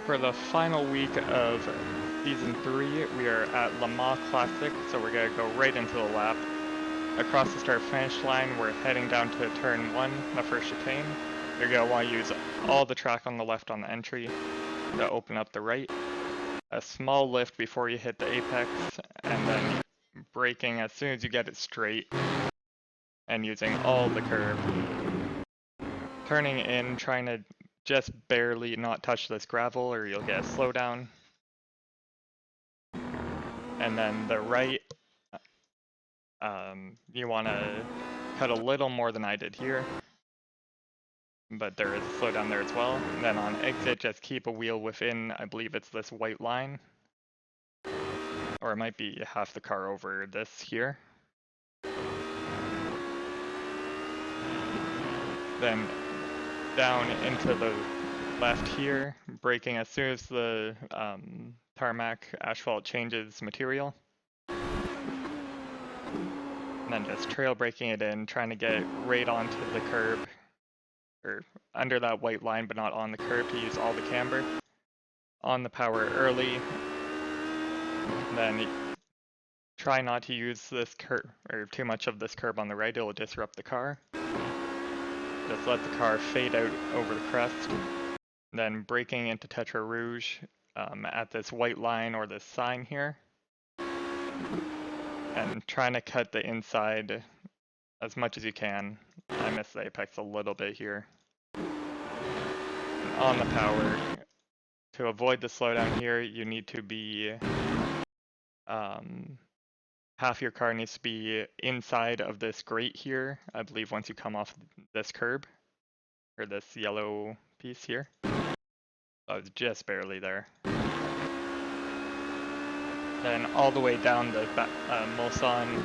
For the final week of Season 3, we are at LeMansCL Classic, so we're going to go right into the lap. Across the start-finish line, we're heading down to Turn 1, the first chicane. You're going to want to use all the track on the left on the entry to open up the right. A small lift before you hit the apex, and then braking as soon as you get it straight, and using all the curb. Turning in, trying to just barely not touch this gravel or you'll get a slowdown. And then the right, you want to cut a little more than I did here, but there is a slowdown there as well. And then on exit, just keep a wheel within, I believe it's this white line, or it might be half the car over this here. Then down into the left here, braking as soon as the tarmac asphalt changes material. And then just trail braking it in, trying to get right onto the curb, or under that white line but not on the curb, to use all the camber. On the power early, then try not to use this curb, or too much of this curb on the right, it will disrupt the car. Just let the car fade out over the crest. Then braking into Tetra Rouge at this white line or this sign here. And trying to cut the inside as much as you can. I missed the apex a little bit here. And on the power, to avoid the slowdown here, you need to be, half your car needs to be inside of this grate here, I believe once you come off this curb, or this yellow piece here. I was just barely there. Then all the way down the Mulsanne,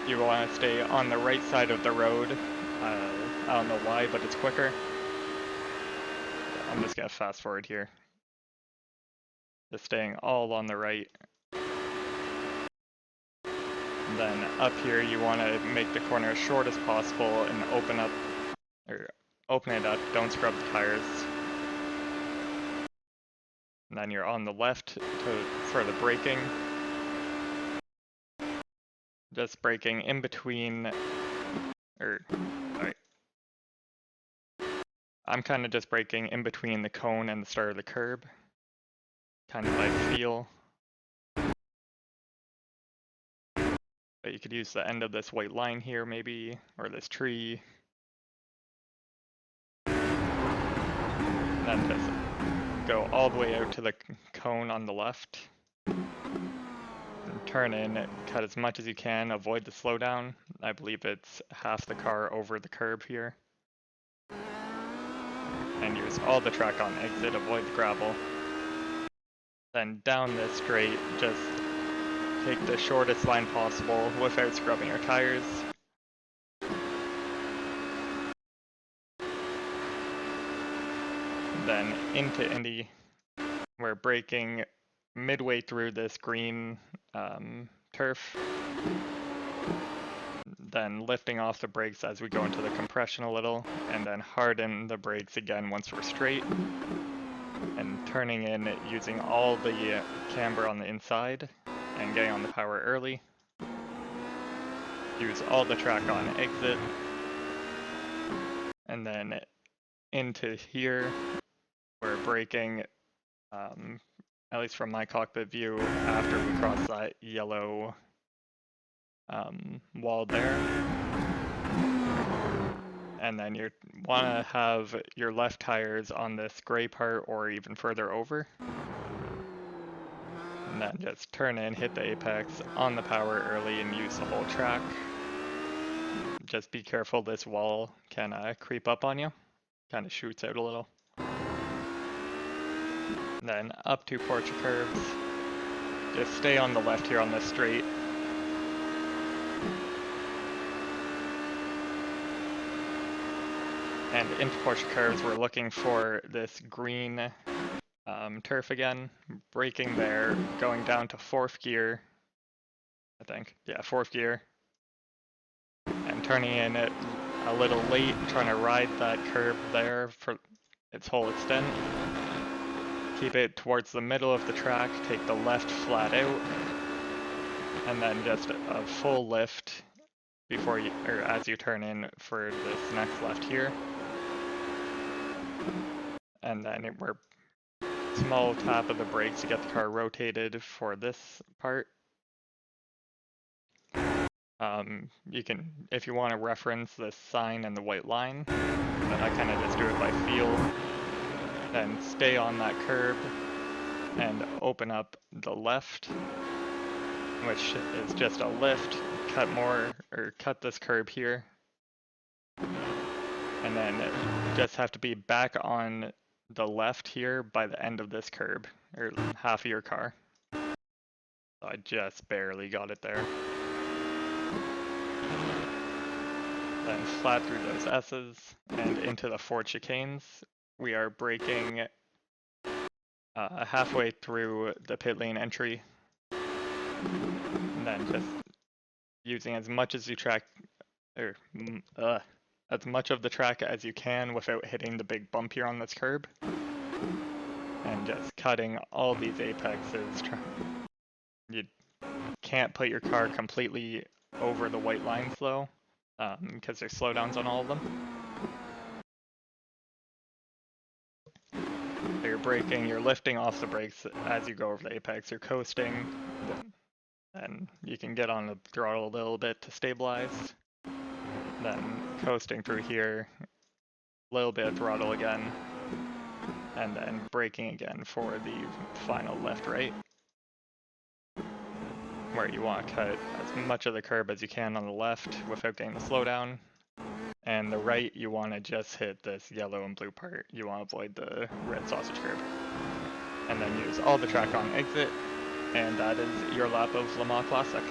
you want to stay on the right side of the road. I don't know why, but it's quicker. I'm just gonna fast forward here. Just staying all on the right. And then up here, you want to make the corner as short as possible and open it up. Don't scrub the tires. And then you're on the left for the braking. Just braking in between, sorry. I'm kind of just braking in between the cone and the start of the curb. Kind of by feel. But you could use the end of this white line here maybe, or this tree. And then just go all the way out to the cone on the left. And turn in, cut as much as you can, avoid the slowdown. I believe it's half the car over the curb here. And use all the track on exit, avoid the gravel. Then down this straight, just take the shortest line possible without scrubbing your tires. Then into Indy, we're braking midway through this green turf. Then lifting off the brakes as we go into the compression a little, and then harden the brakes again once we're straight. And turning in using all the camber on the inside and getting on the power early. Use all the track on exit. And then into here, we're braking, at least from my cockpit view, after we cross that yellow wall there. And then you want to have your left tires on this gray part or even further over. And then just turn in, hit the apex on the power early and use the whole track. Just be careful, this wall can creep up on you. Kind of shoots out a little. And then up to Porsche curves. Just stay on the left here on this straight. And into Porsche curves, we're looking for this green turf again. Braking there, going down to 4th gear, I think. Yeah, 4th gear. And turning in it a little late, trying to ride that curb there for its whole extent. keep it towards the middle of the track, take the left flat out, and then just a full lift before you, or as you turn in for this next left here. And then we're small tap of the brakes to get the car rotated for this part. You can, if you want to reference the sign and the white line, but I kind of just do it by feel. Then stay on that curb and open up the left, which is just a lift, cut more, or cut this curb here. And then just have to be back on the left here by the end of this curb, or half of your car. I just barely got it there. Then flat through those S's and into the Ford chicanes. We are braking halfway through the pit lane entry. And then just using as much as you track, or as much of the track as you can without hitting the big bump here on this curb. And just cutting all these apexes. You can't put your car completely over the white lines though, because there's slowdowns on all of them. So you're braking, you're lifting off the brakes as you go over the apex, you're coasting, and you can get on the throttle a little bit to stabilize. Then coasting through here, a little bit of throttle again, and then braking again for the final left-right, where you want to cut as much of the curb as you can on the left without getting the slowdown. And the right, you want to just hit this yellow and blue part. You want to avoid the red sausage curb. And then use all the track on exit, and that is your lap of Le Mans Classic.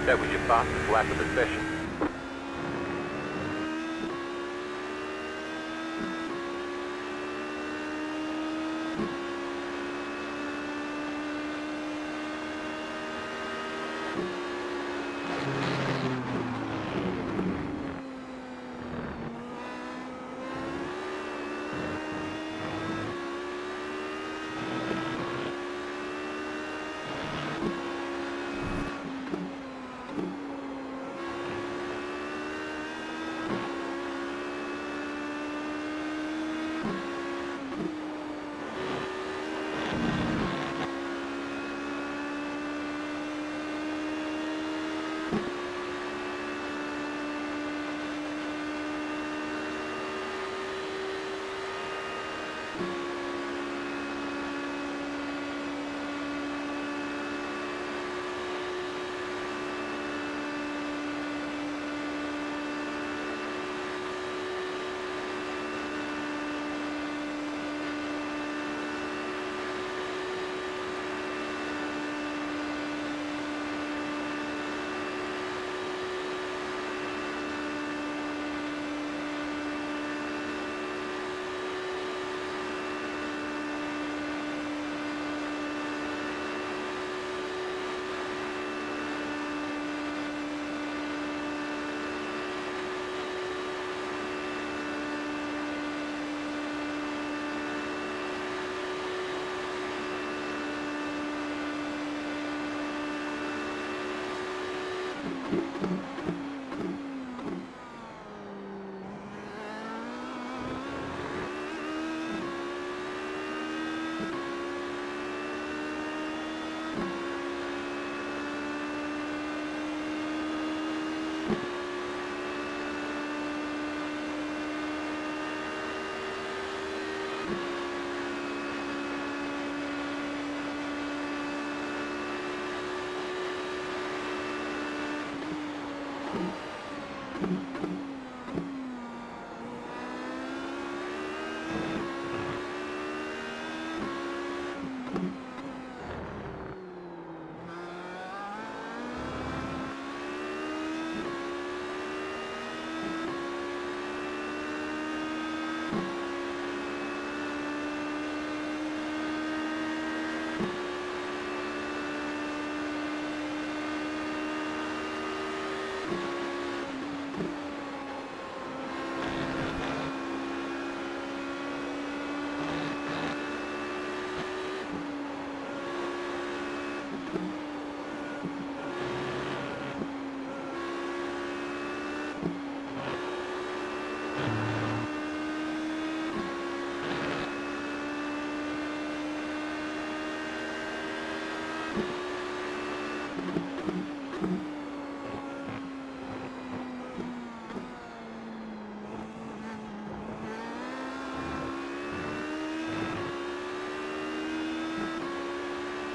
That was your fastest lap of the session.